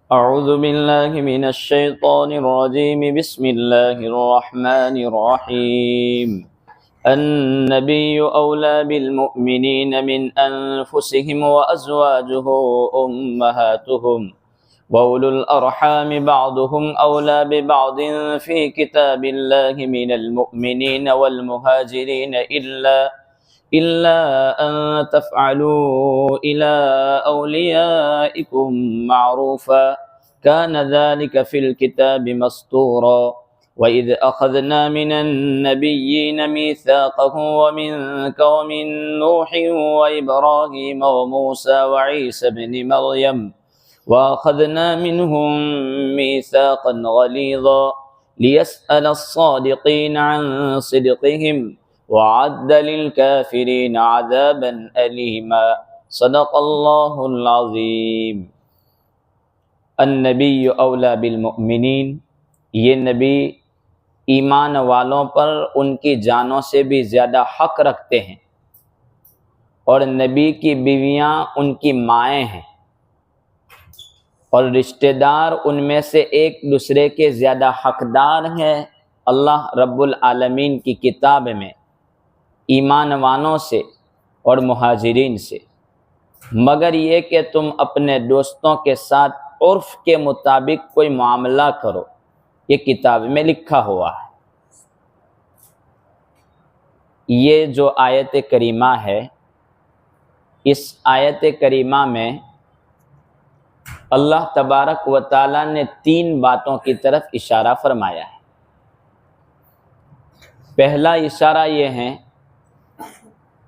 أعوذ بالله من الشيطان الرجيم بسم الله الرحمن الرحيم النبي أولى بالمؤمنين من أنفسهم وأزواجه أمهاتهم وأولو الأرحام بعضهم أولى ببعض في كتاب الله من المؤمنين والمهاجرين إلا أن تفعلوا إلى أوليائكم معروفا كان ذلك في الكتاب مسطورا وإذ أخذنا من النبيين ميثاقهم ومنك ومن نوح وإبراهيم وموسى وعيسى بن مريم وأخذنا منهم ميثاقا غليظا ليسأل الصادقين عن صدقهم وعد للكافرين عذابا أليما صدق اللہ العظیم۔ النبی اولا بالمؤمنین، یہ نبی ایمان والوں پر ان کی جانوں سے بھی زیادہ حق رکھتے ہیں، اور نبی کی بیویاں ان کی مائیں ہیں، اور رشتہ دار ان میں سے ایک دوسرے کے زیادہ حقدار ہیں اللہ رب العالمین کی کتاب میں ایمان والوں سے اور مہاجرین سے، مگر یہ کہ تم اپنے دوستوں کے ساتھ عرف کے مطابق کوئی معاملہ کرو، یہ کتاب میں لکھا ہوا ہے۔ یہ جو آیت کریمہ ہے، اس آیت کریمہ میں اللہ تبارک و تعالیٰ نے 3 باتوں کی طرف اشارہ فرمایا ہے۔ پہلا اشارہ یہ ہے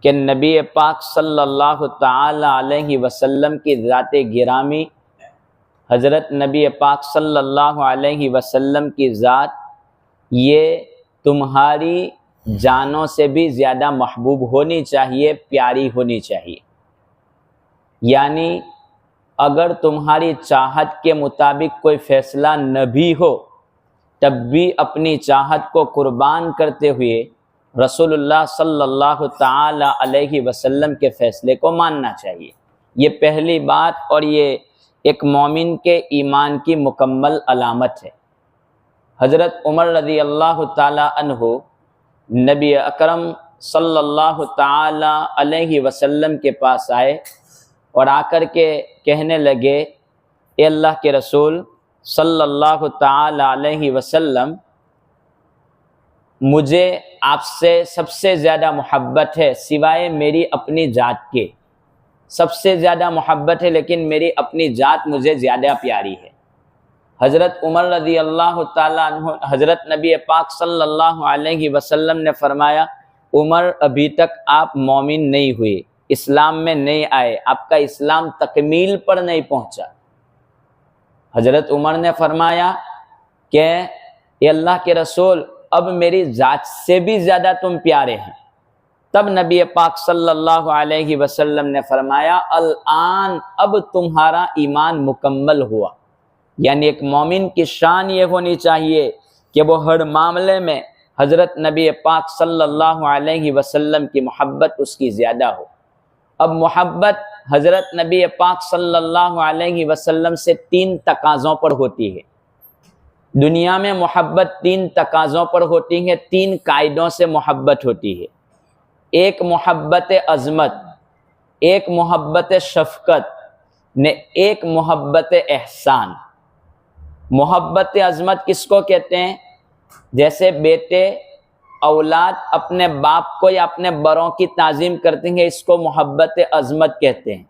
کہ نبی پاک صلی اللہ تعالی علیہ وسلم کی ذات گرامی، حضرت نبی پاک صلی اللہ علیہ وسلم کی ذات یہ تمہاری جانوں سے بھی زیادہ محبوب ہونی چاہیے، پیاری ہونی چاہیے۔ یعنی اگر تمہاری چاہت کے مطابق کوئی فیصلہ نہ بھی ہو، تب بھی اپنی چاہت کو قربان کرتے ہوئے رسول اللہ صلی اللہ تعالی علیہ وسلم کے فیصلے کو ماننا چاہیے۔ یہ پہلی بات، اور یہ ایک مومن کے ایمان کی مکمل علامت ہے۔ حضرت عمر رضی اللہ تعالی عنہ نبی اکرم صلی اللہ تعالی علیہ وسلم کے پاس آئے اور آ کر کے کہنے لگے، اے اللہ کے رسول صلی اللہ تعالی علیہ وسلم، مجھے آپ سے سب سے زیادہ محبت ہے سوائے میری اپنی ذات کے، سب سے زیادہ محبت ہے، لیکن میری اپنی ذات مجھے زیادہ پیاری ہے۔ حضرت عمر رضی اللہ تعالیٰ عنہ، حضرت نبی پاک صلی اللہ علیہ وسلم نے فرمایا، عمر ابھی تک آپ مومن نہیں ہوئے، اسلام میں نہیں آئے، آپ کا اسلام تکمیل پر نہیں پہنچا۔ حضرت عمر نے فرمایا کہ اے اللہ کے رسول، اب میری ذات سے بھی زیادہ تم پیارے ہیں۔ تب نبی پاک صلی اللہ علیہ وسلم نے فرمایا، الآن اب تمہارا ایمان مکمل ہوا۔ یعنی ایک مومن کی شان یہ ہونی چاہیے کہ وہ ہر معاملے میں حضرت نبی پاک صلی اللہ علیہ وسلم کی محبت اس کی زیادہ ہو۔ اب محبت حضرت نبی پاک صلی اللہ علیہ وسلم سے 3 تقاضوں پر ہوتی ہے۔ دنیا میں محبت 3 تقاضوں پر ہوتی ہے، 3 قاعدوں سے محبت ہوتی ہے۔ ایک محبت عظمت، ایک محبت شفقت، ایک محبت احسان۔ محبت عظمت کس کو کہتے ہیں؟ جیسے بیٹے اولاد اپنے باپ کو یا اپنے بڑوں کی تعظیم کرتے ہیں، اس کو محبت عظمت کہتے ہیں،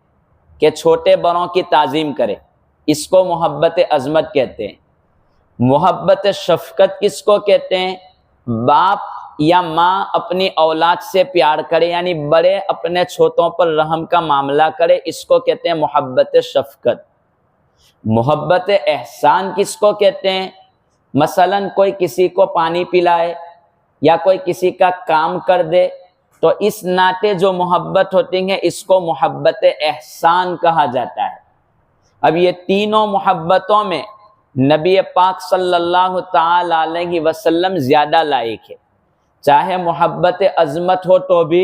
کہ چھوٹے بڑوں کی تعظیم کرے، اس کو محبت عظمت کہتے ہیں۔ محبت شفقت کس کو کہتے ہیں؟ باپ یا ماں اپنی اولاد سے پیار کرے، یعنی بڑے اپنے چھوٹوں پر رحم کا معاملہ کرے، اس کو کہتے ہیں محبت شفقت۔ محبت احسان کس کو کہتے ہیں؟ مثلا کوئی کسی کو پانی پلائے یا کوئی کسی کا کام کر دے، تو اس ناطے جو محبت ہوتی ہے اس کو محبت احسان کہا جاتا ہے۔ اب یہ تینوں محبتوں میں نبی پاک صلی اللہ تعالی علیہ وسلم زیادہ لائق ہے۔ چاہے محبت عظمت ہو تو بھی،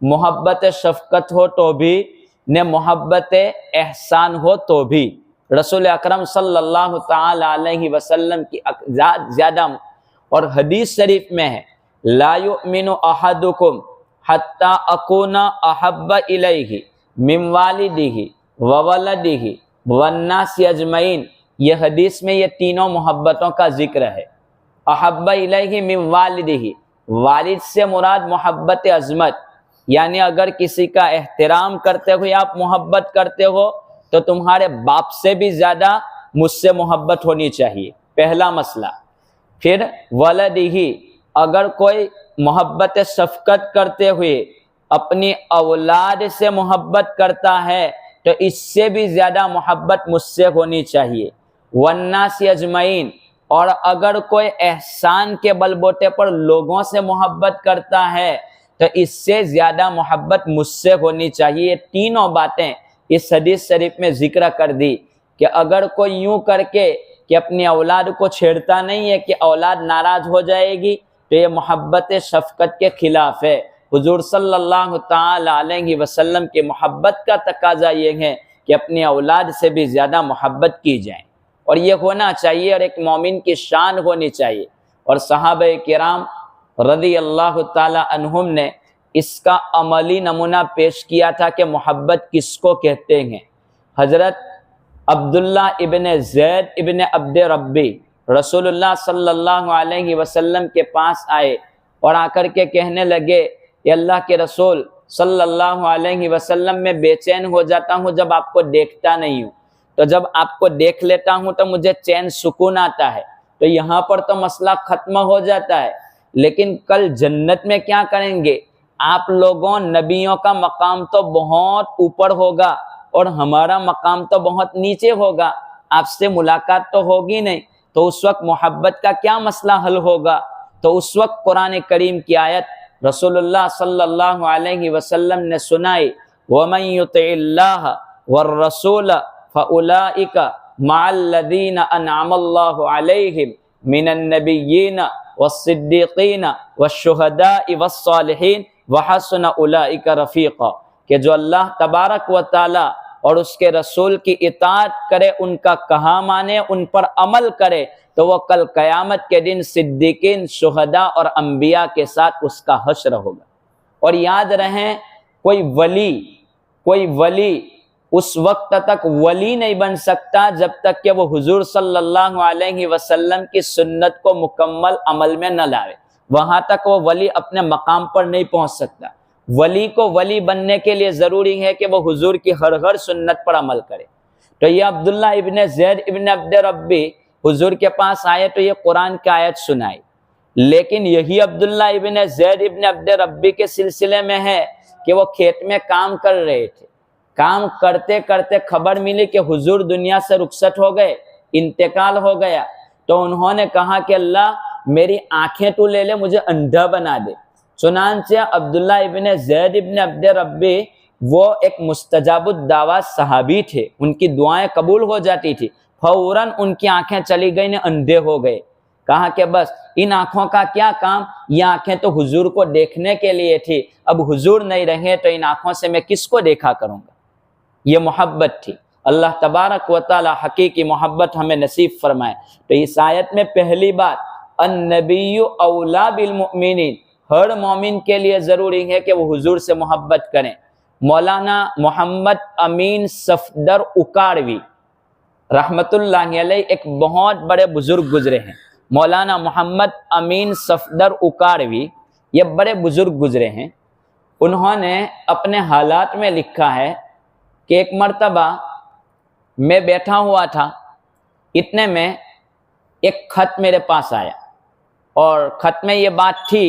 محبت شفقت ہو تو بھی، نہ محبت احسان ہو تو بھی، رسول اکرم صلی اللہ تعالی علیہ وسلم کی ذات زیادہ، اور حدیث شریف میں ہے لا یؤمن احدکم حتی اکون احب الیہ من والدہ وولدہ والناس اجمعین. یہ حدیث میں یہ تینوں محبتوں کا ذکر ہے. احب الیہ من والدہ، والد سے مراد محبت عظمت، یعنی اگر کسی کا احترام کرتے ہوئے آپ محبت کرتے ہو تو تمہارے باپ سے بھی زیادہ مجھ سے محبت ہونی چاہیے، پہلا مسئلہ. پھر ولدہ، اگر کوئی محبت شفقت کرتے ہوئے اپنی اولاد سے محبت کرتا ہے تو اس سے بھی زیادہ محبت مجھ سے ہونی چاہیے. والناس اجمعین، اور اگر کوئی احسان کے بل بوتے پر لوگوں سے محبت کرتا ہے تو اس سے زیادہ محبت مجھ سے ہونی چاہیے. یہ تینوں باتیں اس حدیث شریف میں ذکر کر دی کہ اگر کوئی یوں کر کے کہ اپنی اولاد کو چھیڑتا نہیں ہے کہ اولاد ناراض ہو جائے گی تو یہ محبت شفقت کے خلاف ہے. حضور صلی اللہ تعالی علیہ وسلم کی محبت کا تقاضا یہ ہے کہ اپنی اولاد سے بھی زیادہ محبت کی جائے، اور یہ ہونا چاہیے اور ایک مومن کی شان ہونی چاہیے. اور صحابہ کرام رضی اللہ تعالی عنہم نے اس کا عملی نمونہ پیش کیا تھا کہ محبت کس کو کہتے ہیں. حضرت عبداللہ ابن زید ابن عبد ربی رسول اللہ صلی اللہ علیہ وسلم کے پاس آئے اور آ کر کے کہنے لگے کہ اللہ کے رسول صلی اللہ علیہ وسلم میں بے چین ہو جاتا ہوں جب آپ کو دیکھتا نہیں ہوں، تو جب آپ کو دیکھ لیتا ہوں تو مجھے چین سکون آتا ہے. تو یہاں پر تو مسئلہ ختم ہو جاتا ہے، لیکن کل جنت میں کیا کریں گے؟ آپ لوگوں نبیوں کا مقام تو بہت اوپر ہوگا اور ہمارا مقام تو بہت نیچے ہوگا، آپ سے ملاقات تو ہوگی نہیں، تو اس وقت محبت کا کیا مسئلہ حل ہوگا؟ تو اس وقت قرآن کریم کی آیت رسول اللہ صلی اللہ علیہ وسلم نے سنائی وَمَن يُطِعِ اللَّهَ وَالرَّسُولَ فَأُولَئِكَ مَعَ الَّذِينَ أَنْعَمَ اللَّهُ عَلَيْهِمْ مِنَ النَّبِيِّينَ والصدیقین والشہداء والصالحین وحسن اولئک رفیقا، کہ جو اللہ تبارک و تعالی اور اس کے رسول کی اطاعت کرے، ان کا کہا مانے، ان پر عمل کرے، تو وہ کل قیامت کے دن صدیقین، شہداء اور انبیاء کے ساتھ اس کا حشر ہوگا. اور یاد رہیں کوئی ولی اس وقت تک ولی نہیں بن سکتا جب تک کہ وہ حضور صلی اللہ علیہ وسلم کی سنت کو مکمل عمل میں نہ لاوے. وہاں تک وہ ولی اپنے مقام پر نہیں پہنچ سکتا. ولی کو ولی بننے کے لیے ضروری ہے کہ وہ حضور کی ہر سنت پر عمل کرے. تو یہ عبداللہ ابن زید ابن عبد ربی حضور کے پاس آئے تو یہ قرآن کی آیت سنائی، لیکن یہی عبداللہ ابن زید ابن عبد ربی کے سلسلے میں ہے کہ وہ کھیت میں کام کر رہے تھے. کام کرتے کرتے خبر ملی کہ حضور دنیا سے رخصت ہو گئے، انتقال ہو گیا. تو انہوں نے کہا کہ اللہ میری آنکھیں تو لے لے، مجھے اندھا بنا دے. چنانچہ عبداللہ ابن زید ابن عبد ربی وہ ایک مستجاب الدعوات صحابی تھے، ان کی دعائیں قبول ہو جاتی تھی. فوراً ان کی آنکھیں چلی گئی، اندھے ہو گئے. کہا کہ بس ان آنکھوں کا کیا کام، یہ آنکھیں تو حضور کو دیکھنے کے لیے تھی، اب حضور نہیں رہے تو ان آنکھوں سے میں کس کو دیکھا کروں گا. یہ محبت تھی. اللہ تبارک و تعالی حقیقی محبت ہمیں نصیب فرمائے. تو اس آیت میں پہلی بات النبی اولا بالمؤمنین، ہر مومن کے لیے ضروری ہے کہ وہ حضور سے محبت کریں. مولانا محمد امین صفدر اکاڑوی رحمت اللہ علیہ ایک بہت بڑے بزرگ گزرے ہیں. مولانا محمد امین صفدر اکاڑوی یہ بڑے بزرگ گزرے ہیں. انہوں نے اپنے حالات میں لکھا ہے کہ ایک مرتبہ میں بیٹھا ہوا تھا، اتنے میں ایک خط میرے پاس آیا، اور خط میں یہ بات تھی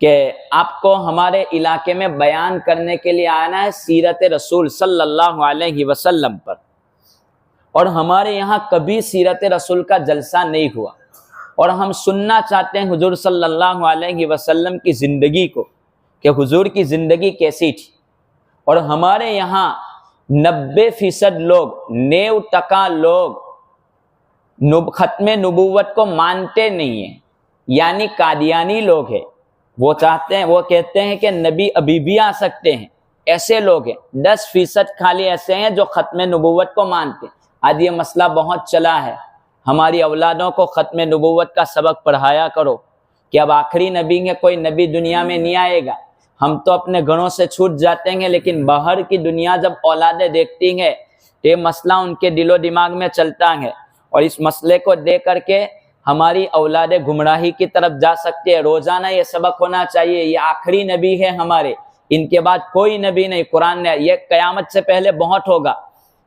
کہ آپ کو ہمارے علاقے میں بیان کرنے کے لیے آنا ہے سیرت رسول صلی اللہ علیہ وسلم پر، اور ہمارے یہاں کبھی سیرت رسول کا جلسہ نہیں ہوا، اور ہم سننا چاہتے ہیں حضور صلی اللہ علیہ وسلم کی زندگی کو کہ حضور کی زندگی کیسی تھی. اور ہمارے یہاں 90% لوگ 90% لوگ ختم نبوت کو مانتے نہیں ہیں، یعنی قادیانی لوگ ہیں. وہ چاہتے ہیں، وہ کہتے ہیں کہ نبی ابھی بھی آ سکتے ہیں. ایسے لوگ ہیں، 10% خالی ایسے ہیں جو ختم نبوت کو مانتے ہیں۔ آج یہ مسئلہ بہت چلا ہے، ہماری اولادوں کو ختم نبوت کا سبق پڑھایا کرو کہ اب آخری نبی ہے، کوئی نبی دنیا میں نہیں آئے گا۔ ہم تو اپنے گھروں سے چھوٹ جاتے ہیں، لیکن باہر کی دنیا جب اولادیں دیکھتی ہیں تو یہ مسئلہ ان کے دل و دماغ میں چلتا ہے، اور اس مسئلے کو دیکھ کر کے ہماری اولادیں گمراہی کی طرف جا سکتی ہے۔ روزانہ یہ سبق ہونا چاہیے، یہ آخری نبی ہے ہمارے، ان کے بعد کوئی نبی نہیں۔ قرآن نے یہ قیامت سے پہلے بہت ہوگا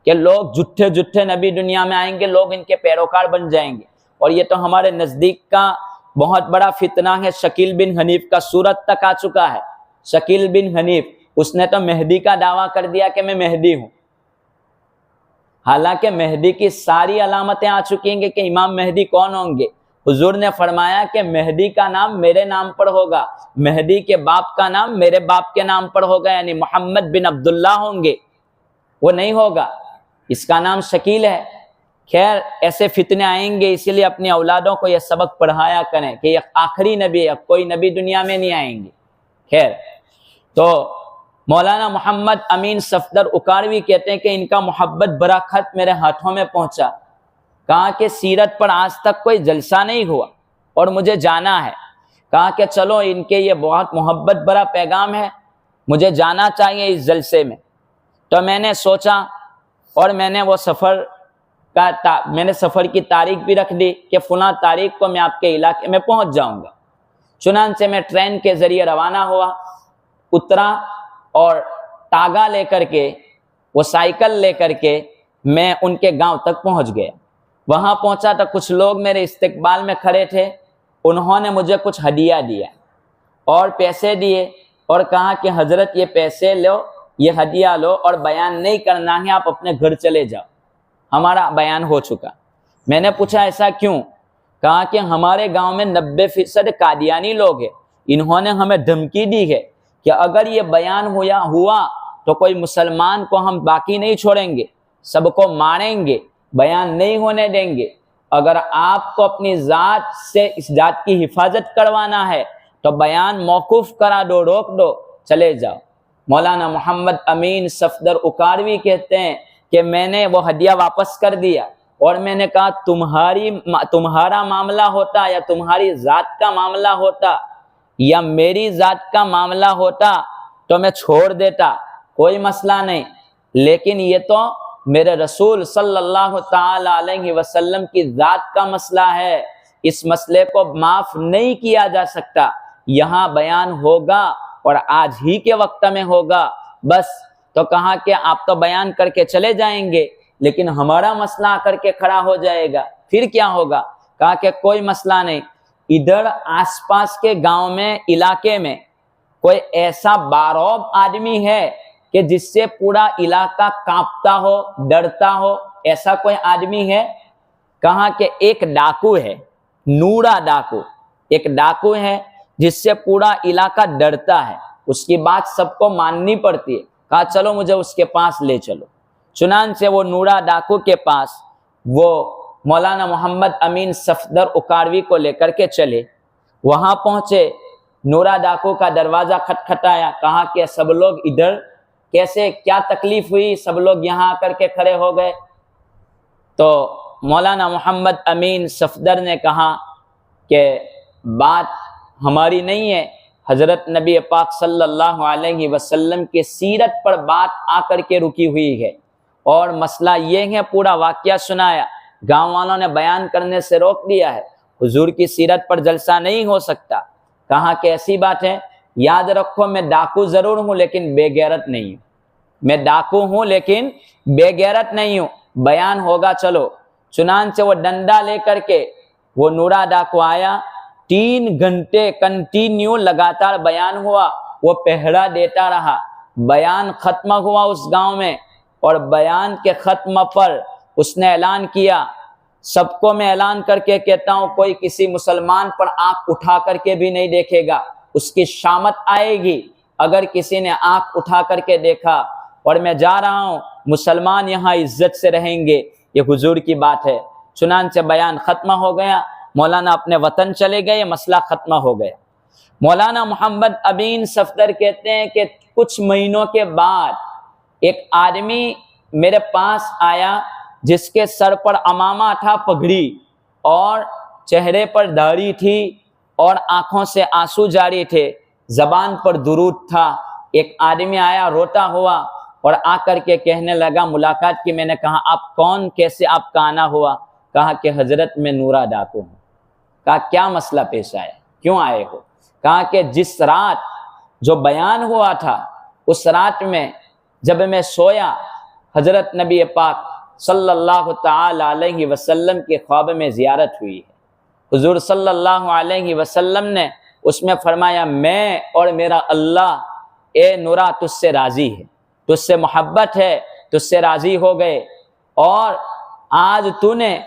کہ لوگ جھوٹے نبی دنیا میں آئیں گے، لوگ ان کے پیروکار بن جائیں گے، اور یہ تو ہمارے نزدیک کا بہت بڑا فتنہ ہے۔ شکیل بن حنیف کا سورت تک آ چکا ہے۔ شکیل بن حنیف، اس نے تو مہدی کا دعویٰ کر دیا کہ میں مہدی ہوں، حالانکہ مہدی کی ساری علامتیں آ چکی ہیں کہ امام مہدی کون ہوں گے۔ حضور نے فرمایا کہ مہدی کا نام میرے نام پر ہوگا، مہدی کے باپ کا نام میرے باپ کے نام پر ہوگا، یعنی محمد بن عبداللہ ہوں گے، وہ نہیں ہوگا، اس کا نام شکیل ہے۔ خیر، ایسے فتنے آئیں گے، اسی لیے اپنی اولادوں کو یہ سبق پڑھایا کریں کہ یہ آخری نبی ہے، کوئی نبی دنیا میں نہیں آئیں گے۔ خیر، تو مولانا محمد امین صفدر اکاڑوی کہتے ہیں کہ ان کا محبت بھرا خط میرے ہاتھوں میں پہنچا، کہا کہ سیرت پر آج تک کوئی جلسہ نہیں ہوا اور مجھے جانا ہے۔ کہا کہ چلو، ان کے یہ بہت محبت بھرا پیغام ہے، مجھے جانا چاہیے اس جلسے میں۔ تو میں نے سوچا، اور میں نے وہ سفر کی تاریخ بھی رکھ دی کہ فلاں تاریخ کو میں آپ کے علاقے میں پہنچ جاؤں گا۔ چنانچہ میں ٹرین کے ذریعے روانہ ہوا، اترا، اور تاگا لے کر کے، وہ سائیکل لے کر کے میں ان کے گاؤں تک پہنچ گیا۔ وہاں پہنچا تو کچھ لوگ میرے استقبال میں کھڑے تھے، انہوں نے مجھے کچھ ہدیہ دیا اور پیسے دیے، اور کہا کہ حضرت یہ پیسے لو، یہ ہدیہ لو، اور بیان نہیں کرنا ہے، آپ اپنے گھر چلے جاؤ، ہمارا بیان ہو چکا۔ میں نے پوچھا ایسا کیوں؟ کہا کہ ہمارے گاؤں میں 90% قادیانی لوگ ہیں، انہوں نے ہمیں دھمکی دی ہے کہ اگر یہ بیان ہوا تو کوئی مسلمان کو ہم باقی نہیں چھوڑیں گے، سب کو ماریں گے، بیان نہیں ہونے دیں گے۔ اگر آپ کو اپنی ذات سے اس ذات کی حفاظت کروانا ہے تو بیان موقوف کرا دو، روک دو، چلے جاؤ۔ مولانا محمد امین صفدر اکاڑوی کہتے ہیں کہ میں نے وہ ہدیہ واپس کر دیا، اور میں نے کہا تمہارا معاملہ ہوتا یا تمہاری ذات کا معاملہ ہوتا یا میری ذات کا معاملہ ہوتا تو میں چھوڑ دیتا، کوئی مسئلہ نہیں، لیکن یہ تو میرے رسول صلی اللہ تعالی علیہ وسلم کی ذات کا مسئلہ ہے، اس مسئلے کو معاف نہیں کیا جا سکتا۔ یہاں بیان ہوگا اور آج ہی کے وقت میں ہوگا بس۔ تو کہا کہ آپ تو بیان کر کے چلے جائیں گے، لیکن ہمارا مسئلہ آ کر کے کھڑا ہو جائے گا، پھر کیا ہوگا؟ کہا کہ کوئی مسئلہ نہیں، ادھر آس پاس کے گاؤں میں، علاقے میں کوئی ایسا باروب آدمی ہے کہ جس سے پورا علاقہ کانپتا ہو، ڈرتا ہو، ایسا کوئی آدمی ہے؟ کہا کہ ایک ڈاکو ہے، نورا ڈاکو، ایک ڈاکو ہے جس سے پورا علاقہ ڈرتا ہے، اس کی بات سب کو ماننی پڑتی ہے۔ کہا چلو مجھے اس کے پاس لے چلو۔ چنانچہ وہ نورا ڈاکو کے پاس وہ مولانا محمد امین صفدر اکاڑوی کو لے کر کے چلے۔ وہاں پہنچے، نورا ڈاکو کا دروازہ کھٹکھٹایا، کہا کہ سب لوگ ادھر، کیسے، کیا تکلیف ہوئی؟ سب لوگ یہاں آ کر کے کھڑے ہو گئے۔ تو مولانا محمد امین صفدر نے کہا کہ بات ہماری نہیں ہے، حضرت نبی پاک صلی اللہ علیہ وسلم کی سیرت پر بات آ کر کے رکی ہوئی ہے، اور مسئلہ یہ ہے، پورا واقعہ سنایا، گاؤں والوں نے بیان کرنے سے روک دیا ہے، حضور کی سیرت پر جلسہ نہیں ہو سکتا۔ کہا کہ ایسی بات ہے، یاد رکھو میں ڈاکو ضرور ہوں لیکن بے غیرت نہیں ہوں، میں ڈاکو ہوں لیکن بے غیرت نہیں ہوں، بیان ہوگا چلو۔ چنانچہ وہ ڈنڈا لے کر کے وہ نورا ڈاکو آیا، 3 گھنٹے کنٹینیو لگاتار بیان ہوا، وہ پہرا دیتا رہا، بیان ختم ہوا اس گاؤں میں، اور بیان کے ختم پر اس نے اعلان کیا، سب کو میں اعلان کر کے کہتا ہوں کوئی کسی مسلمان پر آنکھ اٹھا کر کے بھی نہیں دیکھے گا، اس کی شامت آئے گی اگر کسی نے آنکھ اٹھا کر کے دیکھا، اور میں جا رہا ہوں، مسلمان یہاں عزت سے رہیں گے، یہ حضور کی بات ہے۔ چنانچہ بیان ختم ہو گیا، مولانا اپنے وطن چلے گئے، مسئلہ ختم ہو گیا۔ مولانا محمد امین صفدر کہتے ہیں کہ کچھ مہینوں کے بعد ایک آدمی میرے پاس آیا جس کے سر پر عمامہ تھا، پگڑی، اور چہرے پر داڑھی تھی اور آنکھوں سے آنسو جاری تھے، زبان پر درود تھا۔ ایک آدمی آیا روتا ہوا اور آ کر کے کہنے لگا، ملاقات کی، میں نے کہا آپ کون، کیسے آپ کا آنا ہوا؟ کہا کہ حضرت میں نورا ڈاکو ہوں۔ کہا کیا مسئلہ پیش آیا، کیوں آئے ہو؟ کہا کہ جس رات جو بیان ہوا تھا اس رات میں جب میں سویا، حضرت نبی پاک صلی اللہ تعالی علیہ وسلم کے خواب میں زیارت ہوئی ہے۔ حضور صلی اللہ علیہ وسلم نے اس میں فرمایا، میں اور میرا اللہ، اے نورا تجھ سے راضی ہے، تجھ سے محبت ہے، تجھ سے راضی ہو گئے، اور آج تو نے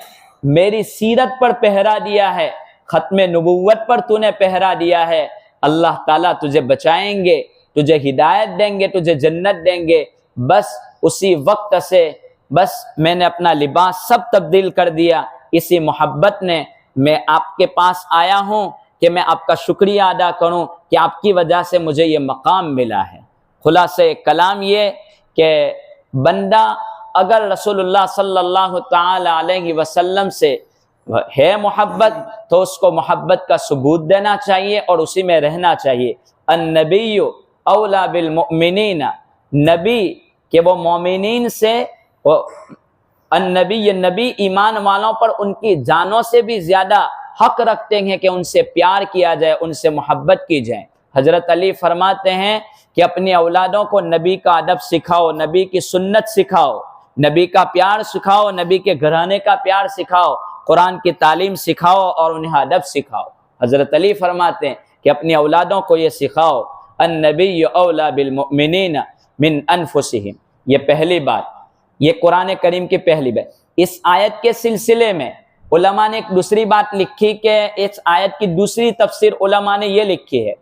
میری سیرت پر پہرا دیا ہے، ختم نبوت پر تو نے پہرا دیا ہے، اللہ تعالیٰ تجھے بچائیں گے، تجھے ہدایت دیں گے، تجھے جنت دیں گے۔ بس اسی وقت سے بس میں نے اپنا لباس سب تبدیل کر دیا، اسی محبت نے میں آپ کے پاس آیا ہوں کہ میں آپ کا شکریہ ادا کروں کہ آپ کی وجہ سے مجھے یہ مقام ملا ہے۔ خلاصہ کلام یہ کہ بندہ اگر رسول اللہ صلی اللہ تعالی علیہ وسلم سے ہے محبت تو اس کو محبت کا ثبوت دینا چاہیے اور اسی میں رہنا چاہیے۔ النبی اولا بالمؤمنین، نبی کہ وہ مومنین سے، نبی ایمان والوں پر ان کی جانوں سے بھی زیادہ حق رکھتے ہیں کہ ان سے پیار کیا جائے، ان سے محبت کی جائے۔ حضرت علی فرماتے ہیں کہ اپنی اولادوں کو نبی کا ادب سکھاؤ، نبی کی سنت سکھاؤ، نبی کا پیار سکھاؤ، نبی کے گھرانے کا پیار سکھاؤ، قرآن کی تعلیم سکھاؤ اور انہیں ادب سکھاؤ۔ حضرت علی فرماتے ہیں کہ اپنی اولادوں کو یہ سکھاؤ، النبی اولا بالمؤمنین من انفسہم۔ یہ پہلی بات، یہ قرآن کریم کی پہلی بات۔ اس آیت کے سلسلے میں علماء نے ایک دوسری بات لکھی کہ اس آیت کی دوسری تفسیر علماء نے یہ لکھی ہے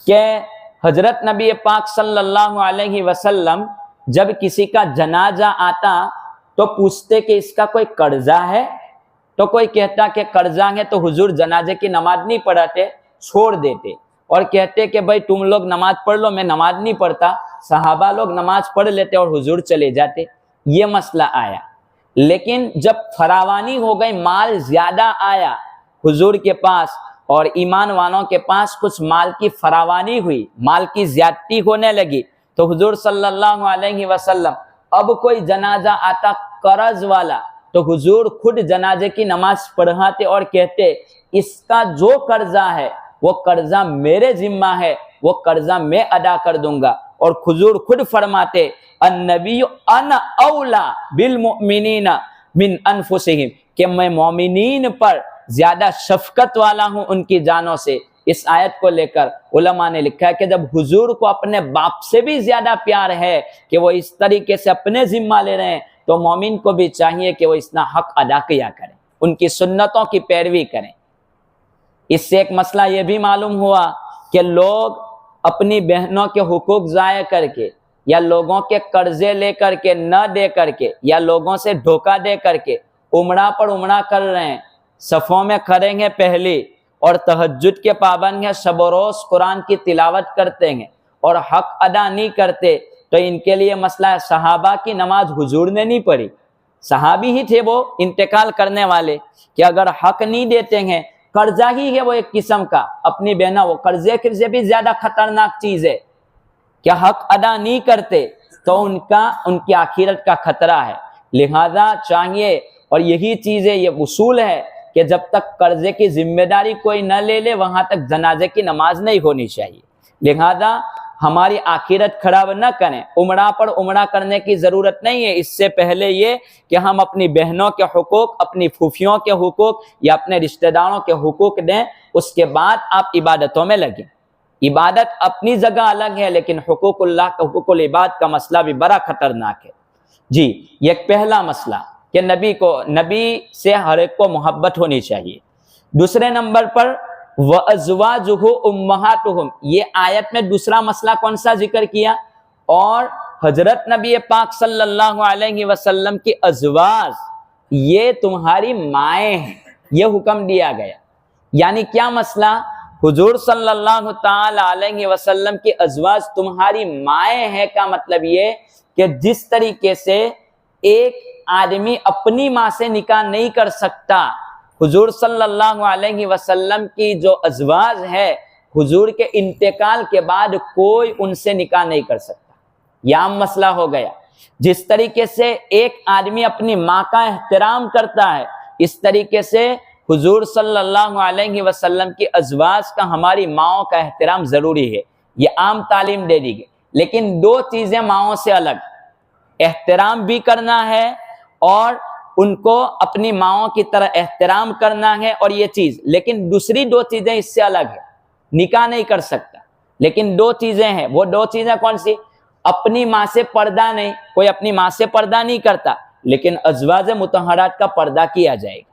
کہ حضرت نبی پاک صلی اللہ علیہ وسلم جب کسی کا جنازہ آتا تو پوچھتے کہ اس کا کوئی قرضہ ہے، تو کوئی کہتا کہ قرضہ ہے، تو حضور جنازے کی نماز نہیں پڑھاتے، چھوڑ دیتے اور کہتے کہ بھائی تم لوگ نماز پڑھ لو، میں نماز نہیں پڑھتا۔ صحابہ لوگ نماز پڑھ لیتے اور حضور چلے جاتے۔ یہ مسئلہ آیا، لیکن جب فراوانی ہو گئی، مال زیادہ آیا حضور کے پاس اور ایمان والوں کے پاس کچھ مال کی فراوانی ہوئی، مال کی زیادتی ہونے لگی، تو حضور صلی اللہ علیہ وسلم اب کوئی جنازہ آتا قرض والا تو حضور خود جنازے کی نماز پڑھاتے اور کہتے اس کا جو قرضہ ہے وہ قرضہ میرے ذمہ ہے، وہ قرضہ میں ادا کر دوں گا۔ اور حضور خود فرماتے النبی انا اولا بالمؤمنین من انفسہم، کہ میں مومنین پر زیادہ شفقت والا ہوں ان کی جانوں سے۔ اس آیت کو لے کر علماء نے لکھا ہے کہ جب حضور کو اپنے باپ سے بھی زیادہ پیار ہے کہ وہ اس طریقے سے اپنے ذمہ لے رہے ہیں، تو مومن کو بھی چاہیے کہ وہ اتنا حق ادا کیا کریں، ان کی سنتوں کی پیروی کریں۔ اس سے ایک مسئلہ یہ بھی معلوم ہوا کہ لوگ اپنی بہنوں کے حقوق ضائع کر کے یا لوگوں کے قرضے لے کر کے نہ دے کر کے یا لوگوں سے دھوکہ دے کر کے عمرہ پر عمرہ کر رہے ہیں، صفوں میں کھڑے ہیں پہلی اور تہجد کے پابند ہیں، شب و روز قرآن کی تلاوت کرتے ہیں اور حق ادا نہیں کرتے، تو ان کے لیے مسئلہ ہے۔ صحابہ کی نماز حضور نے نہیں پڑھی، صحابی ہی تھے وہ انتقال کرنے والے، کہ اگر حق نہیں دیتے ہیں، قرضہ ہی ہے وہ ایک قسم کا اپنی بہنہ، وہ قرضے سے بھی زیادہ خطرناک چیز ہے کہ حق ادا نہیں کرتے تو ان کی آخرت کا خطرہ ہے۔ لہذا چاہیے، اور یہی چیز ہے، یہ اصول ہے کہ جب تک قرضے کی ذمہ داری کوئی نہ لے لے وہاں تک جنازے کی نماز نہیں ہونی چاہیے۔ لہذا ہماری آخرت خراب نہ کریں، عمرہ پر عمرہ کرنے کی ضرورت نہیں ہے، اس سے پہلے یہ کہ ہم اپنی بہنوں کے حقوق، اپنی پھوپھیوں کے حقوق یا اپنے رشتہ داروں کے حقوق دیں، اس کے بعد آپ عبادتوں میں لگیں۔ عبادت اپنی جگہ الگ ہے، لیکن حقوق اللہ کا، حقوق العباد کا مسئلہ بھی بڑا خطرناک ہے۔ جی، یہ ایک پہلا مسئلہ کہ نبی سے ہر ایک کو محبت ہونی چاہیے۔ دوسرے نمبر پر وَأَزْوَاجُهُ أُمَّهَاتُهُمْ، یہ آیت میں دوسرا مسئلہ کون سا ذکر کیا؟ اور حضرت نبی پاک صلی اللہ علیہ وسلم کی ازواج یہ تمہاری مائیں ہیں، یہ حکم دیا گیا۔ یعنی کیا مسئلہ؟ حضور صلی اللہ تعالی علیہ وسلم کی ازواج تمہاری مائیں ہیں کا مطلب یہ کہ جس طریقے سے ایک آدمی اپنی ماں سے نکاح نہیں کر سکتا، حضور صلی اللہ علیہ وسلم کی جو ازواج ہے حضور کے انتقال کے بعد کوئی ان سے نکاح نہیں کر سکتا، یہ عام مسئلہ ہو گیا۔ جس طریقے سے ایک آدمی اپنی ماں کا احترام کرتا ہے، اس طریقے سے حضور صلی اللہ علیہ وسلم کی ازواج کا ہماری ماؤں کا احترام ضروری ہے، یہ عام تعلیم دے دی گئی۔ لیکن دو چیزیں ماؤں سے الگ، احترام بھی کرنا ہے اور ان کو اپنی ماؤں کی طرح احترام کرنا ہے، اور یہ چیز، لیکن دوسری دو چیزیں اس سے الگ ہے۔ نکاح نہیں کر سکتا، لیکن دو چیزیں ہیں، وہ دو چیزیں کون سی؟ اپنی ماں سے پردہ نہیں، کوئی اپنی ماں سے پردہ نہیں کرتا، لیکن ازواج مطہرات کا پردہ کیا جائے گا۔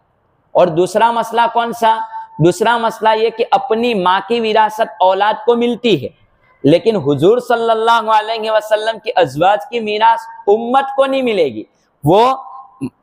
اور دوسرا مسئلہ کون سا؟ دوسرا مسئلہ یہ کہ اپنی ماں کی وراثت اولاد کو ملتی ہے، لیکن حضور صلی اللہ علیہ وسلم کی ازواج کی میراث امت کو نہیں ملے گی۔ وہ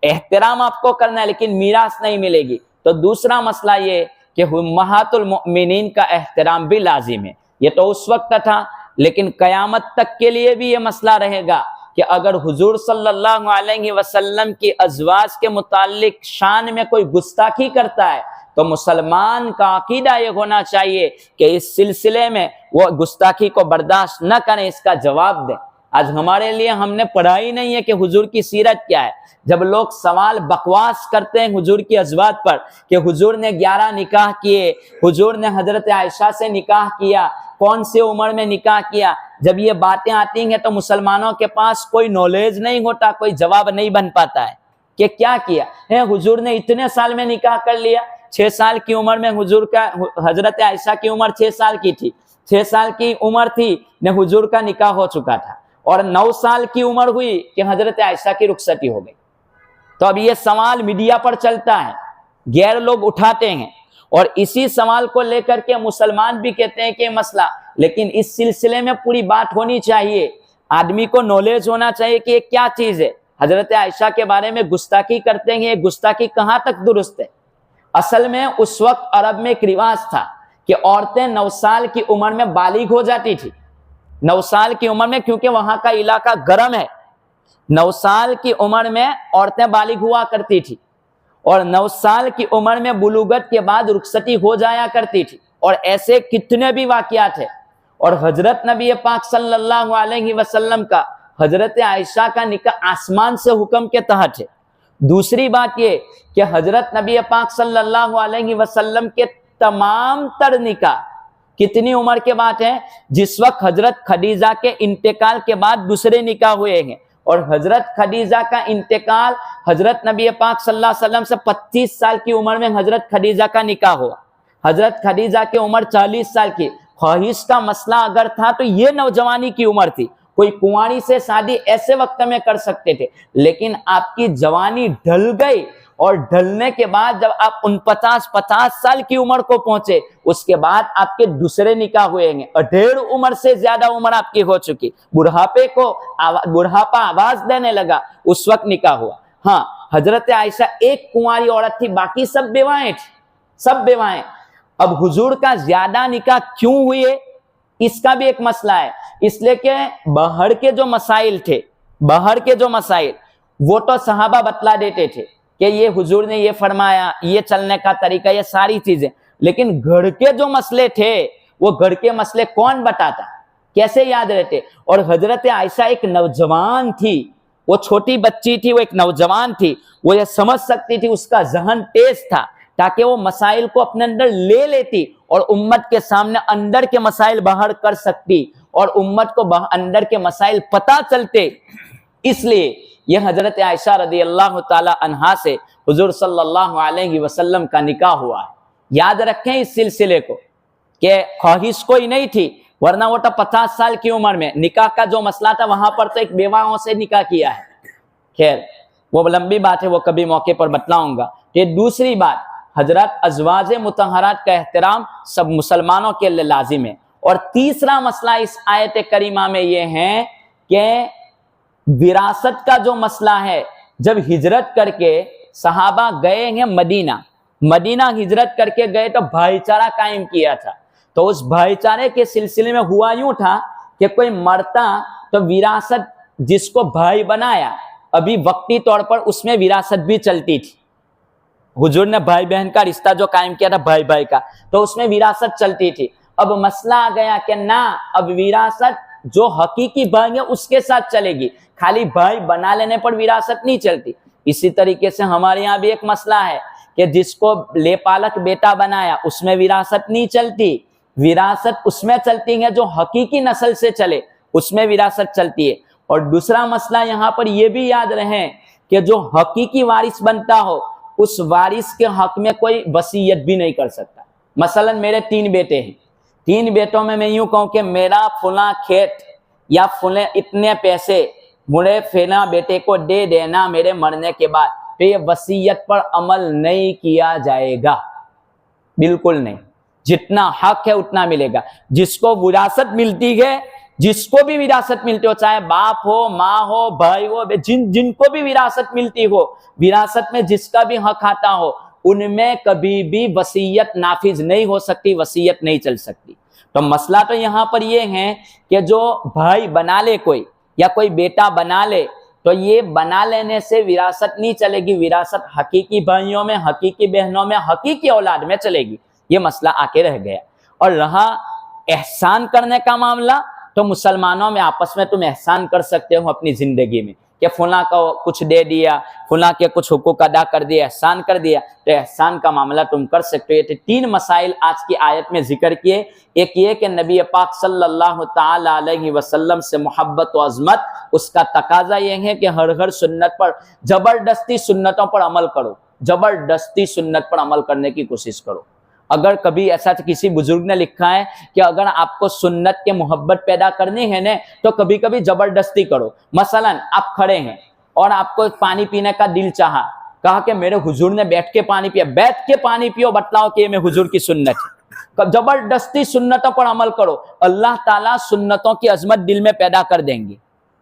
احترام آپ کو کرنا ہے لیکن میراث نہیں ملے گی۔ تو دوسرا مسئلہ یہ کہ امہات المؤمنین کا احترام بھی لازم ہے۔ یہ تو اس وقت تھا، لیکن قیامت تک کے لیے بھی یہ مسئلہ رہے گا کہ اگر حضور صلی اللہ علیہ وسلم کی ازواج کے متعلق شان میں کوئی گستاخی کرتا ہے تو مسلمان کا عقیدہ یہ ہونا چاہیے کہ اس سلسلے میں وہ گستاخی کو برداشت نہ کریں، اس کا جواب دیں۔ آج ہمارے لیے ہم نے پڑھا ہی نہیں ہے کہ حضور کی سیرت کیا ہے۔ جب لوگ سوال بکواس کرتے ہیں حضور کی ازواج پر کہ حضور نے 11 نکاح کیے، حضور نے حضرت عائشہ سے نکاح کیا، کون سی عمر میں نکاح کیا، جب یہ باتیں آتی ہیں تو مسلمانوں کے پاس کوئی نالج نہیں ہوتا، کوئی جواب نہیں بن پاتا ہے کہ کیا کیا ہے۔ حضور نے اتنے سال میں نکاح کر لیا، 6 سال کی عمر میں حضور کا، حضرت عائشہ کی عمر 6 سال کی تھی، 6 سال کی عمر تھی نے حضور کا نکاح ہو چکا تھا، اور 9 سال کی عمر ہوئی کہ حضرت عائشہ کی رخصتی ہو گئی۔ تو اب یہ سوال میڈیا پر چلتا ہے، غیر لوگ اٹھاتے ہیں، اور اسی سوال کو لے کر کے مسلمان بھی کہتے ہیں کہ یہ مسئلہ، لیکن اس سلسلے میں پوری بات ہونی چاہیے، آدمی کو نالج ہونا چاہیے کہ یہ کیا چیز ہے۔ حضرت عائشہ کے بارے میں گستاخی کرتے ہیں، یہ گستاخی کہاں تک درست ہے؟ اصل میں اس وقت عرب میں ایک رواج تھا کہ عورتیں 9 سال کی عمر میں بالغ ہو جاتی تھی، 9 سال کی عمر میں، کیونکہ وہاں کا علاقہ گرم ہے، 9 سال کی عمر میں عورتیں بالغ ہوا کرتی تھی، اور 9 سال کی عمر میں بلوغت کے بعد رخصتی ہو جایا کرتی تھی، اور ایسے کتنے بھی واقعات ہیں۔ اور حضرت نبی پاک صلی اللہ علیہ وسلم کا حضرت عائشہ کا نکاح آسمان سے حکم کے تحت ہے۔ دوسری بات یہ کہ حضرت نبی پاک صلی اللہ علیہ وسلم کے تمام تر نکاح کتنی عمر کے بعد ہیں؟ جس وقت حضرت خدیجہ کے انتقال کے بعد دوسرے نکاح ہوئے ہیں، اور حضرت خدیجہ کا انتقال حضرت نبی پاک صلی اللہ علیہ وسلم سے 25 سال کی عمر میں حضرت خدیجہ کا نکاح ہوا۔ حضرت خدیجہ کی عمر 40 سال کی۔ خواہش کا مسئلہ اگر تھا تو یہ نوجوانی کی عمر تھی، کوئی کنواری سے شادی ایسے وقت میں کر سکتے تھے، لیکن آپ کی جوانی ڈھل گئی، اور ڈھلنے کے بعد جب آپ 50 سال کی عمر کو پہنچے، اس کے بعد آپ کے دوسرے نکاح ہوئے ہیں، اور 1.5 عمر سے زیادہ عمر آپ کی ہو چکی، بڑھاپا آواز دینے لگا، اس وقت نکاح ہوا۔ ہاں، حضرت عائشہ ایک کنواری عورت تھی، باقی سب بیوائیں تھیں، سب بیوائیں۔ اب حضور کا زیادہ نکاح کیوں ہوئے، اس کا بھی ایک مسئلہ ہے، اس لیے کہ باہر کے جو مسائل تھے، باہر کے جو مسائل، وہ تو صحابہ بتلا دیتے تھے کہ یہ حضور نے یہ فرمایا، یہ چلنے کا طریقہ، یہ ساری چیزیں، لیکن گھر کے جو مسئلے تھے، وہ گھر کے مسئلے کون بتاتا، کیسے یاد رہتے؟ اور حضرت عائشہ ایک نوجوان تھی، وہ چھوٹی بچی تھی، وہ ایک نوجوان تھی، وہ یہ سمجھ سکتی تھی، اس کا ذہن تیز تھا تاکہ وہ مسائل کو اپنے اندر لے لیتی اور امت کے سامنے اندر کے مسائل باہر کر سکتی، اور امت کو اندر کے مسائل پتہ چلتے۔ اس لیے یہ حضرت عائشہ رضی اللہ تعالی عنہا سے حضور صلی اللہ علیہ وسلم کا نکاح ہوا ہے۔ یاد رکھیں اس سلسلے کو کہ خواہش کوئی نہیں تھی، ورنہ وہ تو 50 سال کی عمر میں نکاح کا جو مسئلہ تھا، وہاں پر تو ایک بیواؤں سے نکاح کیا ہے۔ خیر، وہ لمبی بات ہے، وہ کبھی موقع پر بتلاؤں گا۔ یہ دوسری بات، حضرت ازواج مطہرات کا احترام سب مسلمانوں کے لیے لازم ہے۔ اور تیسرا مسئلہ اس آیت کریمہ میں یہ ہے کہ وراثت کا جو مسئلہ ہے، جب ہجرت کر کے صحابہ گئے ہیں مدینہ ہجرت کر کے گئے تو بھائی چارہ قائم کیا تھا، تو اس بھائی چارے کے سلسلے میں ہوا یوں تھا کہ کوئی مرتا تو وراثت جس کو بھائی بنایا ابھی وقتی طور پر اس میں وراثت بھی چلتی تھی. حضور نے بھائی بہن کا رشتہ جو قائم کیا تھا بھائی بھائی کا, تو اس میں وراثت چلتی تھی. اب مسئلہ آ گیا کہ نہ, اب وراثت جو حقیقی بھائی ہے اس کے ساتھ چلے گی, خالی بھائی بنا لینے پر وراثت نہیں چلتی. اسی طریقے سے ہمارے یہاں بھی ایک مسئلہ ہے کہ جس کو لے پالک بیٹا بنایا اس میں وراثت نہیں چلتی, وراثت اس میں چلتی ہے جو حقیقی نسل سے چلے, اس میں وراثت چلتی ہے. اور دوسرا مسئلہ یہاں پر یہ بھی یاد رہے کہ جو حقیقی وارث بنتا ہو اس وارث کے حق میں کوئی وصیت بھی نہیں کر سکتا. مثلا میرے 3 بیٹے ہیں, 3 بیٹوں میں یوں کہوں کہ میرا فلاں کھیت یا فلاں اتنے پیسے مجھے فلاں بیٹے کو دے دینا میرے مرنے کے بعد, تو یہ وصیت پر عمل نہیں کیا جائے گا, بالکل نہیں. جتنا حق ہے اتنا ملے گا. جس کو وراثت ملتی ہے, جس کو بھی وراثت ملتی ہو, چاہے باپ ہو, ماں ہو, بھائی ہو, جن کو بھی وراثت ملتی ہو, وراثت میں جس کا بھی حق آتا ہو, ان میں کبھی بھی وصیت نافذ نہیں ہو سکتی, وصیت نہیں چل سکتی. تو مسئلہ تو یہاں پر یہ ہے کہ جو بھائی بنا لے کوئی یا کوئی بیٹا بنا لے تو یہ بنا لینے سے وراثت نہیں چلے گی, وراثت حقیقی بھائیوں میں, حقیقی بہنوں میں, حقیقی اولاد میں چلے گی. یہ مسئلہ آ کے رہ گیا. اور رہا احسان کرنے کا معاملہ, تو مسلمانوں میں آپس میں تم احسان کر سکتے ہو اپنی زندگی میں کہ فلاں کو کچھ دے دیا, فلاں کے کچھ حقوق ادا کر دیا, احسان کر دیا, تو احسان کا معاملہ تم کر سکتے ہو. یہ 3 مسائل آج کی آیت میں ذکر کیے. ایک یہ کہ نبی پاک صلی اللہ تعالی علیہ وسلم سے محبت و عظمت, اس کا تقاضا یہ ہے کہ ہر سنت پر زبردستی سنتوں پر عمل کرو, زبردستی سنت پر عمل کرنے کی کوشش کرو. اگر کبھی ایسا کسی بزرگ نے لکھا ہے کہ اگر آپ کو سنت کے محبت پیدا کرنی ہے نا تو کبھی کبھی زبردستی کرو. مثلا آپ کھڑے ہیں اور آپ کو پانی پینے کا دل چاہا, کہا کہ میرے حضور نے بیٹھ کے پانی پیا, بیٹھ کے پانی پیو, بتلاؤ کہ یہ میں حضور کی سنت ہے. زبردستی سنتوں پر عمل کرو, اللہ تعالیٰ سنتوں کی عظمت دل میں پیدا کر دیں گے.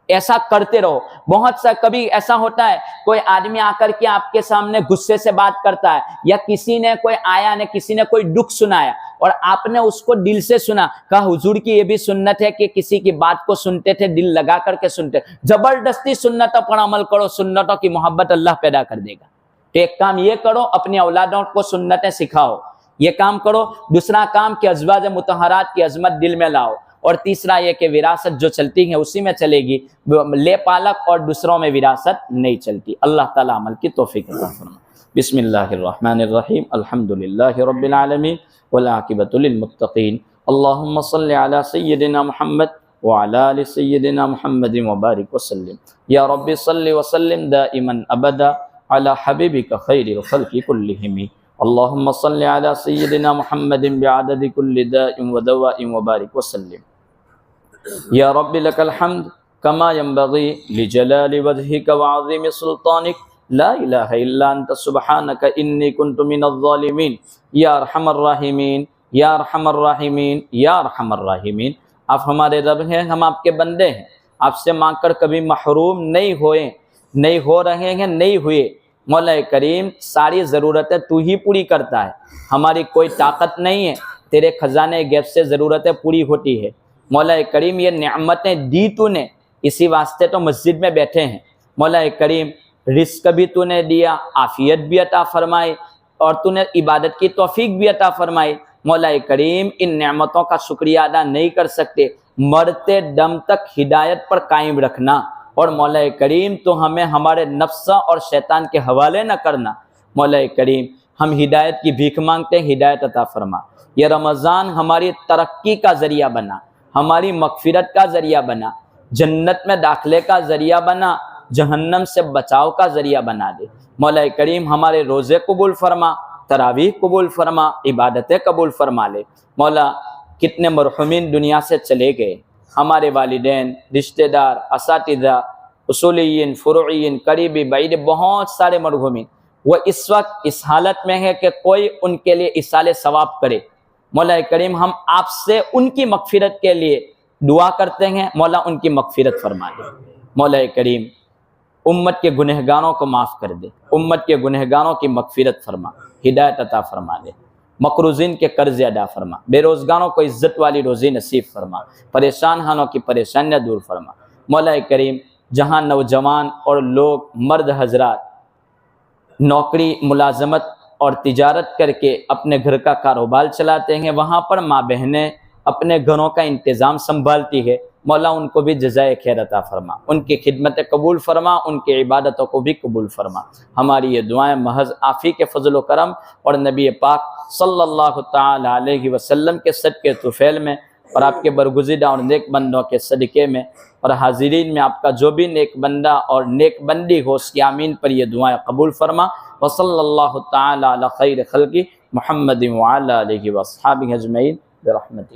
ایسا کرتے رہو. بہت سا کبھی ایسا ہوتا ہے کوئی آدمی آ کر کے آپ کے سامنے غصے سے بات کرتا ہے, یا کسی نے کوئی آیا نے کسی نے کوئی دکھ سنایا اور آپ نے اس کو دل سے سنا, کہا حضور کی یہ بھی سنت ہے کہ کسی کی بات کو سنتے تھے دل لگا کر کے سنتے. زبردستی سنتوں پر عمل کرو, سنتوں کی محبت اللہ پیدا کر دے گا. تو ایک کام یہ کرو, اپنی اولادوں کو سنتیں سکھاؤ, یہ کام کرو. دوسرا کام کہ ازواج مطہرات کی عظمت دل میں لاؤ. اور تیسرا یہ کہ وراثت جو چلتی ہے اسی میں چلے گی, لے پالک اور دوسروں میں وراثت نہیں چلتی. اللہ تعالیٰ عمل کی توفیق عطا فرمائے. بسم اللہ الرحمن الرحیم. الحمدللہ رب العالمین والعاقبۃ للمتقین. اللہم صل علی سیدنا محمد وعلی آل سیدنا محمد وبارک وسلم. یا رب صل وسلم دائما ابدا علی حبیبک خیر الخلق کلہم. اللہم صل علی سیدنا محمد بعدد کل داء ودواء وبارک وسلم. یا رب لک الحمد کما ينبغی لجلال وجهک وعظیم سلطانک. لا الہ الا انت سبحانک انی کنت من الظالمین. یا ارحم الراحمین, یا ارحم الراحمین, یا ارحم الراحمین. آپ ہمارے رب ہیں, ہم آپ کے بندے ہیں. آپ سے مانگ کر کبھی محروم نہیں ہوئے, نہیں ہو رہے ہیں, نہیں ہوئے. مولا کریم ساری ضرورتیں تو ہی پوری کرتا ہے, ہماری کوئی طاقت نہیں ہے. تیرے خزانے غیب سے ضرورتیں پوری ہوتی ہے. مولا کریم یہ نعمتیں دی تو نے, اسی واسطے تو مسجد میں بیٹھے ہیں. مولا کریم رزق بھی تو نے دیا, عافیت بھی عطا فرمائی, اور تو نے عبادت کی توفیق بھی عطا فرمائی. مولا کریم ان نعمتوں کا شکریہ ادا نہیں کر سکتے, مرتے دم تک ہدایت پر قائم رکھنا. اور مولا کریم تو ہمیں ہمارے نفس اور شیطان کے حوالے نہ کرنا. مولا کریم ہم ہدایت کی بھیک مانگتے ہیں, ہدایت عطا فرما. یہ رمضان ہماری ترقی کا ذریعہ بنا, ہماری مغفرت کا ذریعہ بنا, جنت میں داخلے کا ذریعہ بنا, جہنم سے بچاؤ کا ذریعہ بنا دے. مولا کریم ہمارے روزے قبول فرما, تراویح قبول فرما, عبادتیں قبول فرما لے. مولا کتنے مرحومین دنیا سے چلے گئے, ہمارے والدین, رشتہ دار, اساتذہ, اصولیین, فروعین, قریبی بعید, بہت سارے مرحومین. وہ اس وقت اس حالت میں ہے کہ کوئی ان کے لیے ایصال ثواب کرے. مولا کریم ہم آپ سے ان کی مغفرت کے لیے دعا کرتے ہیں, مولا ان کی مغفرت فرما دے. مولا کریم امت کے گنہگاروں کو معاف کر دے, امت کے گنہگاروں کی مغفرت فرما, ہدایت عطا فرما دے. مقروضین کے قرض ادا فرما، بے روزگاروں کو عزت والی روزی نصیب فرما، پریشان ہانوں کی پریشانیاں دور فرما۔ مولا کریم جہاں نوجوان اور لوگ مرد حضرات نوکری ملازمت اور تجارت کر کے اپنے گھر کا کاروبار چلاتے ہیں، وہاں پر ماں بہنیں اپنے گھروں کا انتظام سنبھالتی ہے، مولا ان کو بھی جزائے خیر عطا فرما، ان کی خدمت قبول فرما، ان کی عبادتوں کو بھی قبول فرما۔ ہماری یہ دعائیں محض آپ ہی کے فضل و کرم اور نبی پاک صلی اللہ تعالی علیہ وسلم کے صدقے طفیل میں اور آپ کے برگزیدہ اور نیک بندوں کے صدقے میں اور حاضرین میں آپ کا جو بھی نیک بندہ اور نیک بندی ہو اس کی آمین پر یہ دعائیں قبول فرما۔ وصلی اللہ تعالی علی خیر خلقی محمد وعلی آلہ واصحابہ اجمعین برحمتک۔